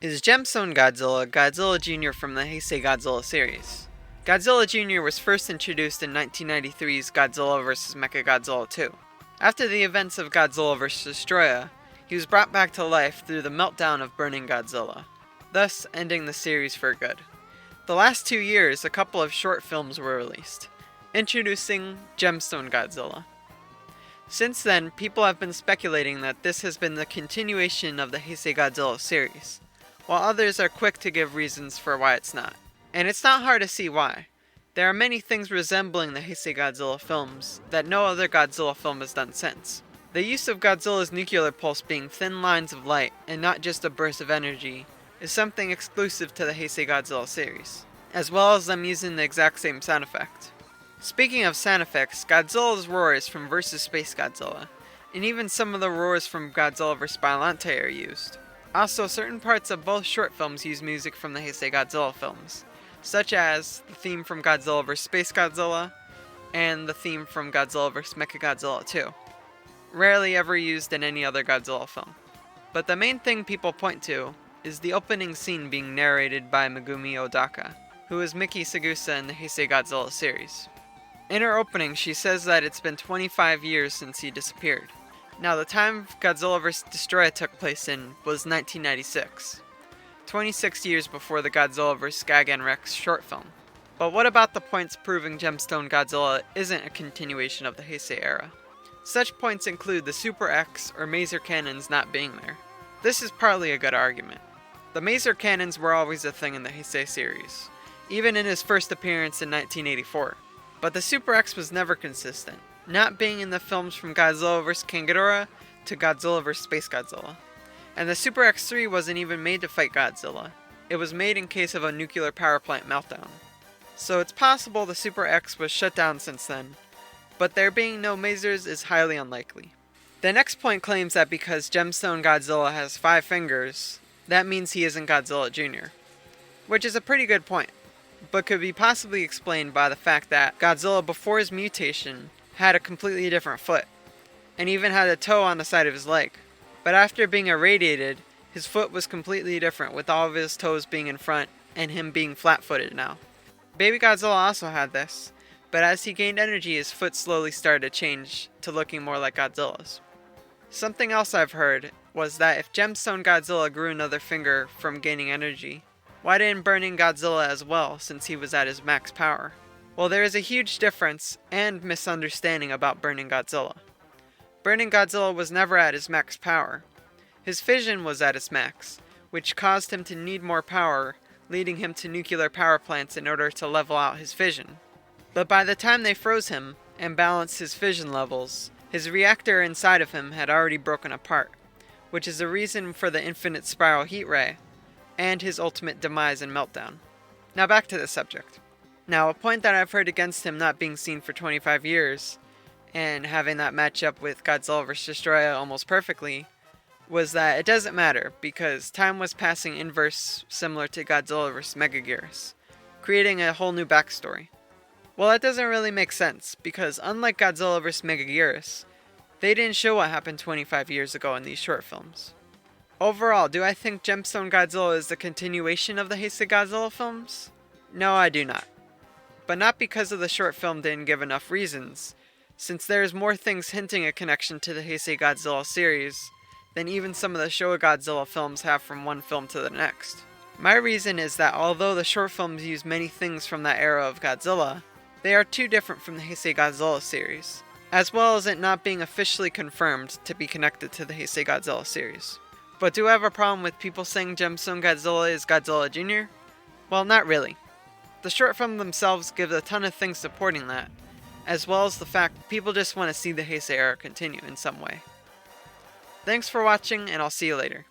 Is Gemstone Godzilla Godzilla Jr. from the Heisei Godzilla series? Godzilla Jr. was first introduced in 1993's Godzilla vs. Mechagodzilla 2. After the events of Godzilla vs. Destroya, he was brought back to life through the meltdown of burning Godzilla, thus ending the series for good. The last 2 years, a couple of short films were released, introducing Gemstone Godzilla. Since then, people have been speculating that this has been the continuation of the Heisei Godzilla series, while others are quick to give reasons for why it's not. And it's not hard to see why. There are many things resembling the Heisei Godzilla films that no other Godzilla film has done since. The use of Godzilla's nuclear pulse being thin lines of light and not just a burst of energy is something exclusive to the Heisei Godzilla series, as well as them using the exact same sound effect. Speaking of sound effects, Godzilla's roars from vs. Space Godzilla, and even some of the roars from Godzilla vs. Biollante are used. Also, certain parts of both short films use music from the Heisei Godzilla films, such as the theme from Godzilla vs. Space Godzilla and the theme from Godzilla vs. Mechagodzilla 2. Rarely ever used in any other Godzilla film. But the main thing people point to is the opening scene being narrated by Megumi Odaka, who is Miki Sagusa in the Heisei Godzilla series. In her opening, she says that it's been 25 years since he disappeared. Now, the time Godzilla vs. Destroya took place in was 1996, 26 years before the Godzilla vs. Gigan Rex short film. But what about the points proving Gemstone Godzilla isn't a continuation of the Heisei era? Such points include the Super X or Maser cannons not being there. This is partly a good argument. The Maser cannons were always a thing in the Heisei series, even in his first appearance in 1984. But the Super X was never consistent, not being in the films from Godzilla vs. King Ghidorah to Godzilla vs. Space Godzilla. And the Super X3 wasn't even made to fight Godzilla. It was made in case of a nuclear power plant meltdown. So it's possible the Super X was shut down since then, but there being no Masers is highly unlikely. The next point claims that because Gemstone Godzilla has 5 fingers, that means he isn't Godzilla Jr., which is a pretty good point, but could be possibly explained by the fact that Godzilla before his mutation had a completely different foot, and even had a toe on the side of his leg. But after being irradiated, his foot was completely different, with all of his toes being in front and him being flat-footed now. Baby Godzilla also had this, but as he gained energy, his foot slowly started to change to looking more like Godzilla's. Something else I've heard was that if Gemstone Godzilla grew another finger from gaining energy, why didn't Burning Godzilla as well, since he was at his max power? Well, there is a huge difference and misunderstanding about Burning Godzilla. Burning Godzilla was never at his max power. His fission was at its max, which caused him to need more power, leading him to nuclear power plants in order to level out his fission. But by the time they froze him and balanced his fission levels, his reactor inside of him had already broken apart, which is the reason for the infinite spiral heat ray, and his ultimate demise and meltdown. Now back to the subject. Now, a point that I've heard against him not being seen for 25 years, and having that match up with Godzilla vs. Destroya almost perfectly, was that it doesn't matter, because time was passing inverse similar to Godzilla vs. Megaguirus, creating a whole new backstory. Well, that doesn't really make sense, because unlike Godzilla vs. Megaguirus, they didn't show what happened 25 years ago in these short films. Overall, do I think Gemstone Godzilla is the continuation of the Heisei Godzilla films? No, I do not. But not because of the short film didn't give enough reasons, since there is more things hinting a connection to the Heisei Godzilla series than even some of the Showa Godzilla films have from one film to the next. My reason is that although the short films use many things from that era of Godzilla, they are too different from the Heisei Godzilla series, as well as it not being officially confirmed to be connected to the Heisei Godzilla series. But do I have a problem with people saying Gemstone Godzilla is Godzilla Jr.? Well, not really. The short film themselves give a ton of things supporting that, as well as the fact people just want to see the Heisei era continue in some way. Thanks for watching, and I'll see you later.